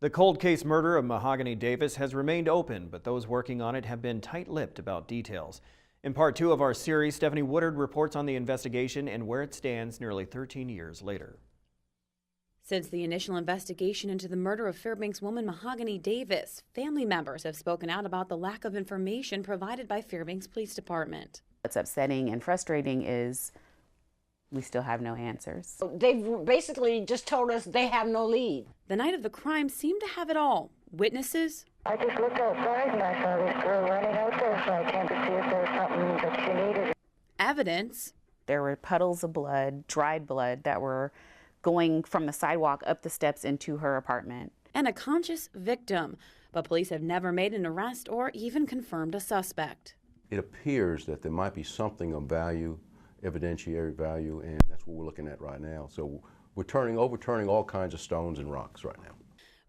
The cold case murder of Mahogany Davis has remained open, but those working on it have been tight-lipped about details. In part 2 of our series, Stephanie Woodard reports on the investigation and where it stands nearly 13 years later. Since the initial investigation into the murder of Fairbanks woman Mahogany Davis, family members have spoken out about the lack of information provided by Fairbanks Police Department. What's upsetting and frustrating is we still have no answers. They've basically just told us they have no lead. The night of the crime seemed to have it all. Witnesses. I just looked outside and I saw this girl running out there, so I came to see if there was something that she needed. Evidence. There were puddles of blood, dried blood, that were going from the sidewalk up the steps into her apartment. And a conscious victim. But police have never made an arrest or even confirmed a suspect. It appears that there might be something of value, evidentiary value, and that's what we're looking at right now. So we're overturning all kinds of stones and rocks right now.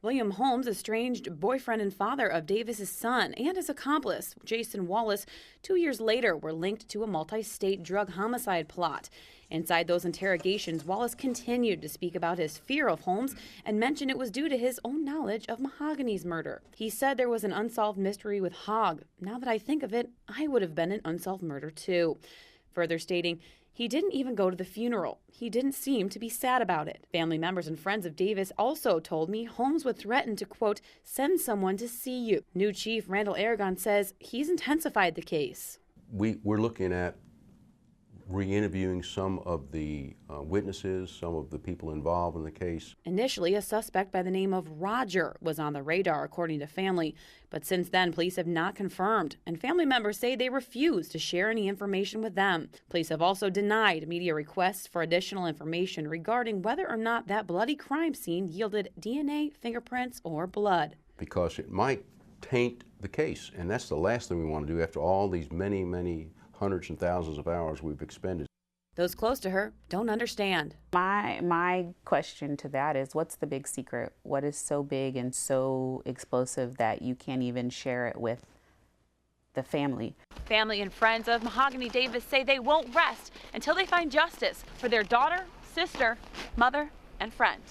William Holmes, estranged boyfriend and father of Davis's son, and his accomplice, Jason Wallace, 2 years later were linked to a multi-state drug homicide plot. Inside those interrogations, Wallace continued to speak about his fear of Holmes and mentioned it was due to his own knowledge of Mahogany's murder. He said there was an unsolved mystery with Hogg. Now that I think of it, I would have been an unsolved murder too. Further stating, he didn't even go to the funeral. He didn't seem to be sad about it. Family members and friends of Davis also told me Holmes would threaten to, quote, send someone to see you. New Chief Randall Aragon says he's intensified the case. We're looking at re-interviewing some of the witnesses, some of the people involved in the case. Initially, a suspect by the name of Roger was on the radar, according to family. But since then, police have not confirmed, and family members say they refuse to share any information with them. Police have also denied media requests for additional information regarding whether or not that bloody crime scene yielded DNA, fingerprints, or blood. Because it might taint the case, and that's the last thing we want to do after all these many hundreds and thousands of hours we've expended. Those close to her don't understand. My question to that is, what's the big secret? What is so big and so explosive that you can't even share it with the family? Family and friends of Mahogany Davis say they won't rest until they find justice for their daughter, sister, mother, and friend.